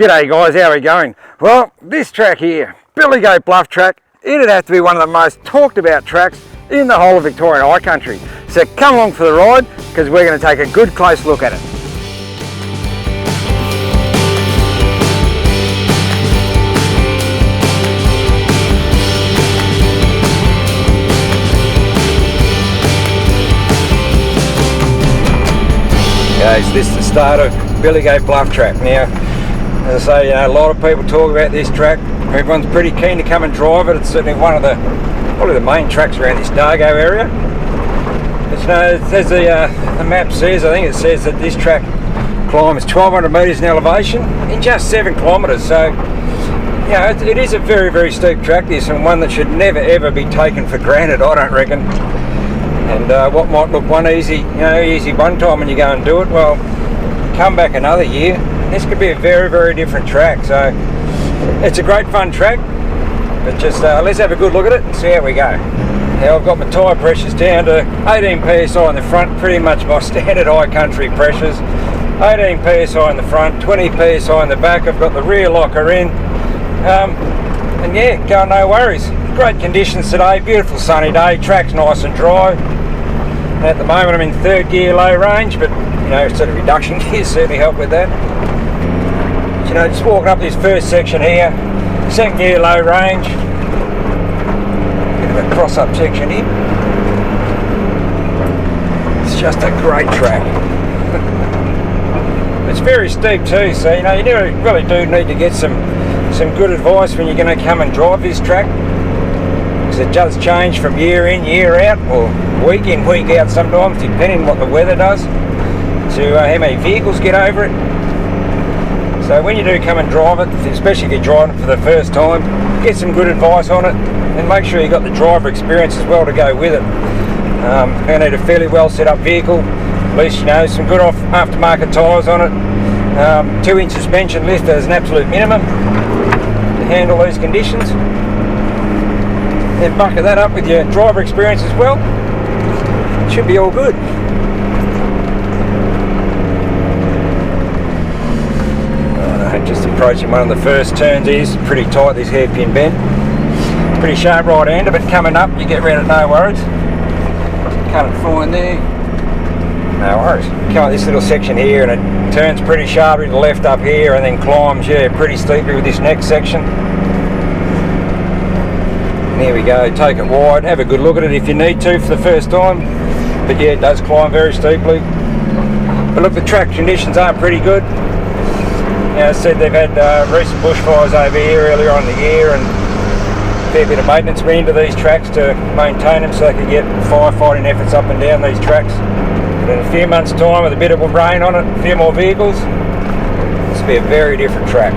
G'day guys, how are we going? Well, this track here, Billy Goat Bluff Track, it'd have to be one of the most talked about tracks in the whole of Victorian High Country. So come along for the ride, because we're going to take a good close look at it. Okay, so this is the start of Billy Goat Bluff Track. Now, as I say, a lot of people talk about this track. Everyone's pretty keen to come and drive it. It's certainly one of probably the main tracks around this Dargo area. But as the map says, I think it says that this track climbs 1,200 metres in elevation in just 7 kilometres. So, it is a very, very steep track, this, and one that should never ever be taken for granted, I don't reckon. And what might look easy one time when you go and do it, well, come back another year, this could be a very, very different track. So it's a great fun track, but just let's have a good look at it and see how we go. Now I've got my tyre pressures down to 18 psi in the front, pretty much my standard high country pressures. 18 psi in the front, 20 psi in the back. I've got the rear locker in, and yeah, going no worries. Great conditions today, beautiful sunny day, track's nice and dry. At the moment I'm in 3rd gear low range, but sort of reduction gears certainly help with that. But, just walking up this first section here, 2nd gear low range, bit of a cross up section here. It's just a great track. It's very steep too, so you really do need to get some good advice when you're going to come and drive this track, because it does change from year in, year out, or week in, week out sometimes, depending on what the weather does, to how many vehicles get over it. So when you do come and drive it, especially if you're driving it for the first time, get some good advice on it, and make sure you've got the driver experience as well to go with it. You're going to need a fairly well set up vehicle, at least some good aftermarket tyres on it, 2-inch suspension lift as an absolute minimum to handle these conditions. Then bucket that up with your driver experience as well. It should be all good. Just approaching one of the first turns here. It's pretty tight, this hairpin bend. Pretty sharp right hander, but coming up you get around it no worries. Cut it fine there. No worries. Come up this little section here and it turns pretty sharply to the left up here, and then climbs pretty steeply with this next section. There we go, take it wide, have a good look at it if you need to for the first time. But yeah, it does climb very steeply. But look, the track conditions are pretty good. As I said, they've had recent bushfires over here earlier on in the year, and a fair bit of maintenance went into these tracks to maintain them so they could get firefighting efforts up and down these tracks. But in a few months' time, with a bit of rain on it, a few more vehicles, this will be a very different track.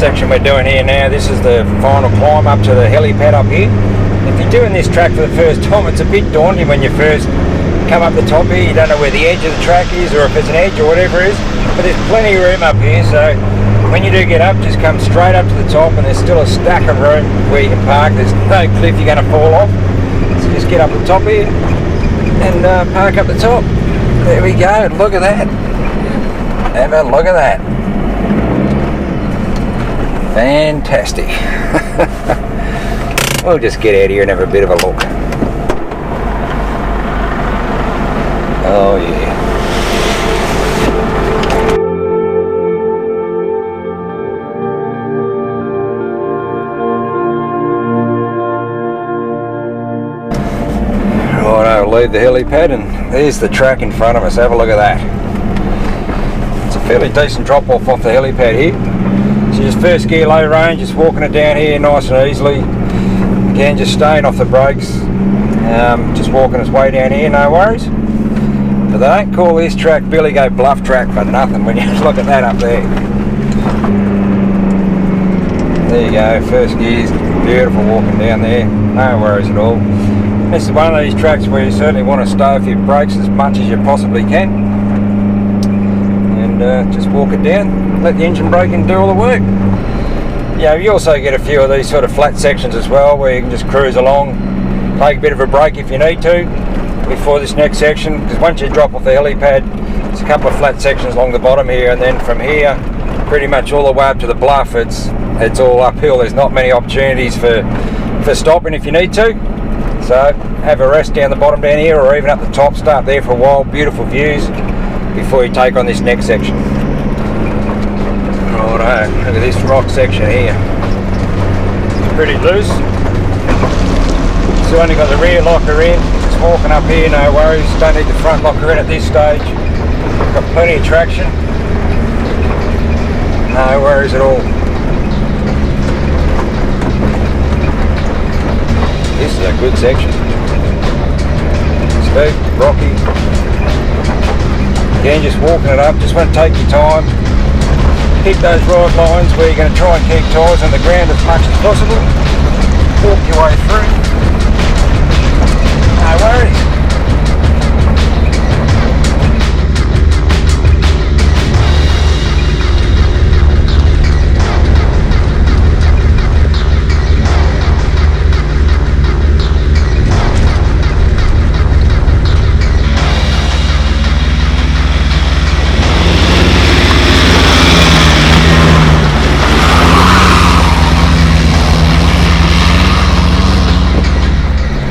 Section we're doing here now, this is the final climb up to the helipad up here. If you're doing this track for the first time, it's a bit daunting when you first come up the top here. You don't know where the edge of the track is, or if it's an edge or whatever it is, but there's plenty of room up here, so when you do get up, just come straight up to the top, and there's still a stack of room where you can park. There's no cliff you're going to fall off, so just get up the top here and park up the top. There we go, look at that. Have a look at that. Fantastic. We'll just get out here and have a bit of a look. Oh yeah. Right, I'll leave the helipad, and there's the track in front of us. Have a look at that. It's a fairly decent drop off the helipad here. So just 1st gear low range, just walking it down here nice and easily. Again, just staying off the brakes, just walking its way down here, no worries. But they don't call this track Billy Goat Bluff Track for nothing when you look at that up there. There you go, 1st gear's beautiful walking down there, no worries at all. This is one of these tracks where you certainly want to stow off your brakes as much as you possibly can. And and just walk it down, let the engine brake and do all the work. You also get a few of these sort of flat sections as well, where you can just cruise along, take a bit of a break if you need to before this next section, because once you drop off the helipad, there's a couple of flat sections along the bottom here, and then from here pretty much all the way up to the bluff, it's all uphill. There's not many opportunities for stopping if you need to, so have a rest down the bottom down here, or even up the top, start there for a while, beautiful views before you take on this next section. Righto, look at this rock section here, it's pretty loose. So only got the rear locker in, just walking up here, no worries, don't need the front locker in at this stage, got plenty of traction, no worries at all. This is a good section, steep, rocky, again just walking it up, just want to take your time, hit those right lines where you're going to try and keep tyres on the ground as much as possible, walk your way through. No worries.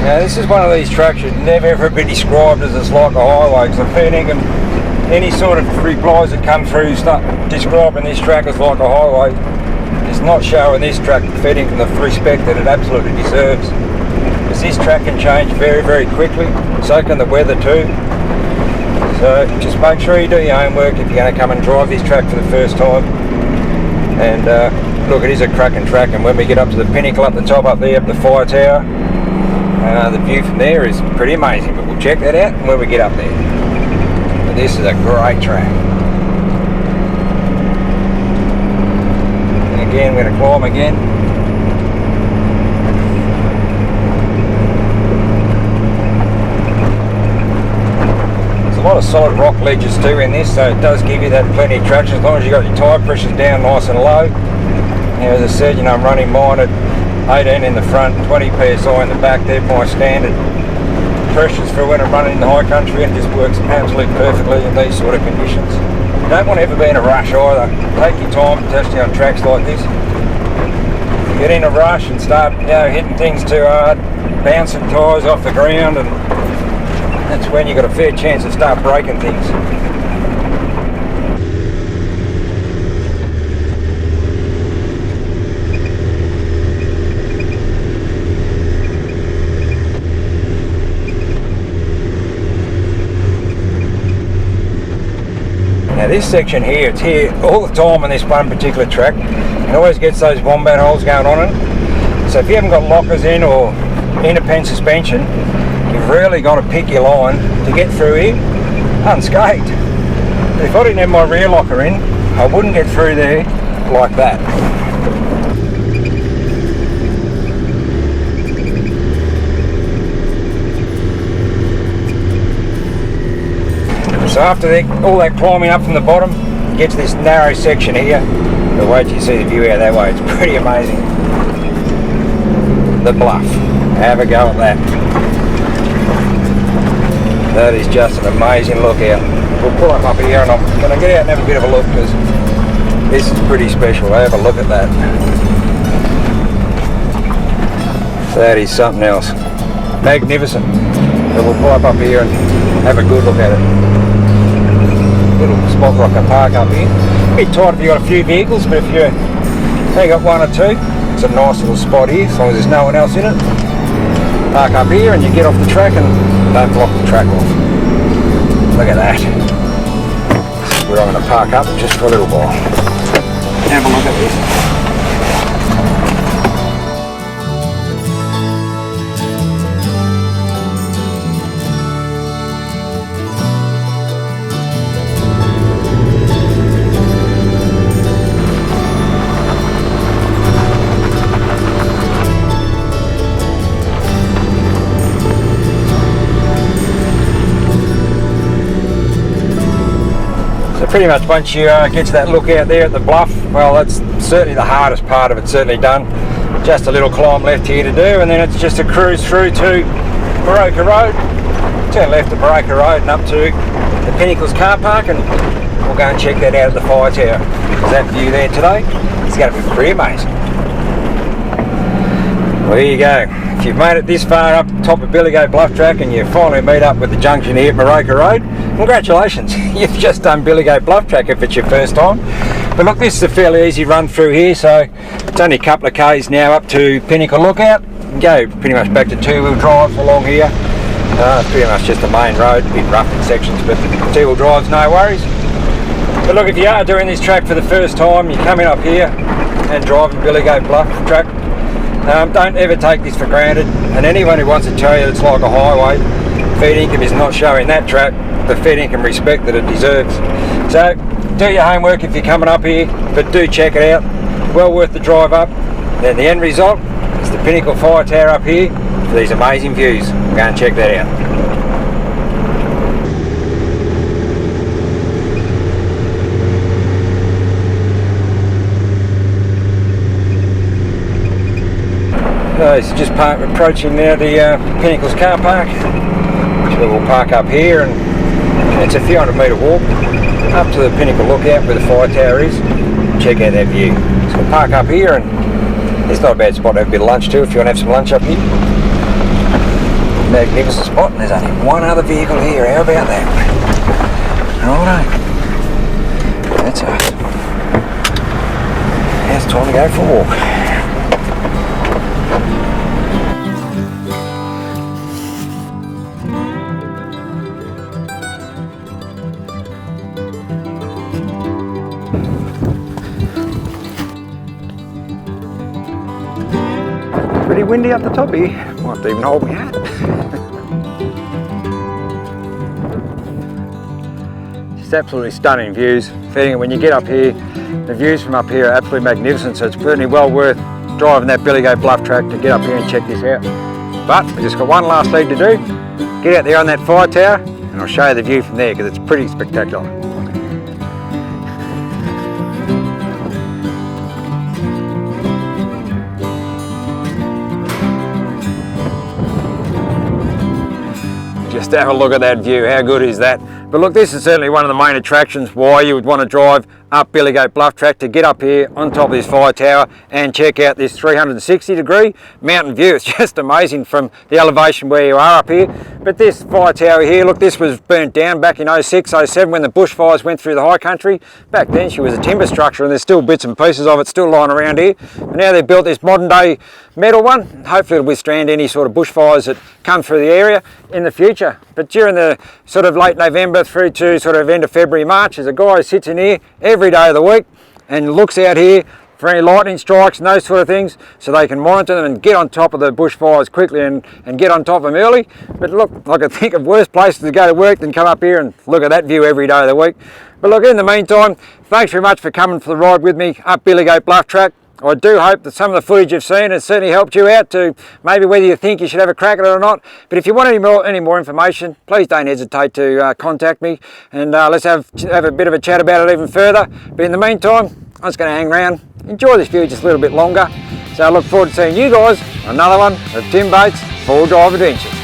Now this is one of these tracks should never ever be described as it's like a highway, because I've heard any sort of replies that come through start describing this track as like a highway. It's not showing this track fitting from the respect that it absolutely deserves, because this track can change very, very quickly, so can the weather too. So just make sure you do your homework if you're going to come and drive this track for the first time. And look, it is a cracking track, and when we get up to the pinnacle up the top up there, up the fire tower, the view from there is pretty amazing, but we'll check that out when we get up there. But this is a great track. And again, we're going to climb again. There's a lot of solid rock ledges too in this, so it does give you that plenty of traction as long as you've got your tyre pressures down nice and low. As I said, I'm running mine at 18 in the front, 20 psi in the back. They're my standard pressures for when I'm running in the high country, and it just works absolutely perfectly in these sort of conditions. You don't want to ever be in a rush either. Take your time, especially on tracks like this. Get in a rush and start hitting things too hard, bouncing tyres off the ground, and that's when you've got a fair chance to start breaking things. Now this section here, it's here all the time on this one particular track. It always gets those wombat holes going on it. So if you haven't got lockers in or inner pen suspension, you've really got to pick your line to get through here unscathed. But if I didn't have my rear locker in, I wouldn't get through there like that. So after all that climbing up from the bottom, you get to this narrow section here. But wait till you see the view out that way, it's pretty amazing. The bluff, have a go at that. That is just an amazing lookout. We'll pull up here and I'm going to get out and have a bit of a look, because this is pretty special. Have a look at that. That is something else. Magnificent. So we'll pull up here and have a good look at it. Little spot where I can park up here. A bit tight if you've got a few vehicles, but if you got one or two, it's a nice little spot here, as long as there's no one else in it. Park up here and you get off the track and don't block the track off. Look at that. This is where I'm going to park up just for a little while. Have a look at this. So pretty much once you get to that lookout there at the bluff, well, that's certainly the hardest part of it, certainly done. Just a little climb left here to do, and then it's just a cruise through to Barocca Road. Turn left at Barocca Road and up to the Pinnacles car park, and we'll go and check that out at the fire tower. Because that view there today is going to be pretty amazing. Well, there you go. If you've made it this far up top of Billy Goat Bluff Track and you finally meet up with the junction here at Barocca Road, congratulations, you've just done Billy Goat Bluff Track if it's your first time. But look, this is a fairly easy run through here, so it's only a couple of k's now up to Pinnacle Lookout. You go pretty much back to two-wheel drive along here. It's pretty much just a main road, a bit rough in sections, but two-wheel drive's no worries. But look, if you are doing this track for the first time, you're coming up here and driving Billy Goat Bluff Track, don't ever take this for granted, and anyone who wants to tell you it's like a highway, fair income is not showing that track the fair income respect that it deserves. So do your homework if you're coming up here, but do check it out. Well worth the drive up. And then the end result is the Pinnacles Fire Tower up here for these amazing views. Go and check that out. So just approaching now the Pinnacles car park, so we'll park up here, and it's a few 100-metre walk up to the Pinnacle Lookout where the fire tower is. Check out that view. So we'll park up here, and it's not a bad spot to have a bit of lunch too if you want to have some lunch up here. Magnificent spot, and there's only one other vehicle here. How about that? Righto, that's us. Now it's time to go for a walk. Pretty windy up the top here. Might have to even hold my hat. Just absolutely stunning views. Feeling when you get up here, the views from up here are absolutely magnificent. So it's certainly well worth driving that Billy Goat Bluff Track to get up here and check this out. But we just got one last thing to do. Get out there on that fire tower, and I'll show you the view from there because it's pretty spectacular. Just have a look at that view. How good is that? But look, this is certainly one of the main attractions why you would want to drive up Billy Goat Bluff Track, to get up here on top of this fire tower and check out this 360-degree mountain view. It's just amazing from the elevation where you are up here. But this fire tower here, look, this was burnt down back in 06, 07 when the bushfires went through the high country. Back then she was a timber structure, and there's still bits and pieces of it still lying around here. But now they've built this modern day metal one. Hopefully it'll withstand any sort of bushfires that come through the area in the future. But during the sort of late November through to sort of end of February, March, there's a guy who sits in here every day of the week and looks out here for any lightning strikes and those sort of things, so they can monitor them and get on top of the bushfires quickly and get on top of them early. But look, I could think of worse places to go to work than come up here and look at that view every day of the week. But look, in the meantime, thanks very much for coming for the ride with me up Billy Goat Bluff Track. I do hope that some of the footage you've seen has certainly helped you out to maybe whether you think you should have a crack at it or not. But if you want any more information, please don't hesitate to contact me, and let's have a bit of a chat about it even further. But in the meantime, I'm just going to hang around, enjoy this view just a little bit longer. So I look forward to seeing you guys on another one of Tim Bates' 4-Wheel Drive Adventures.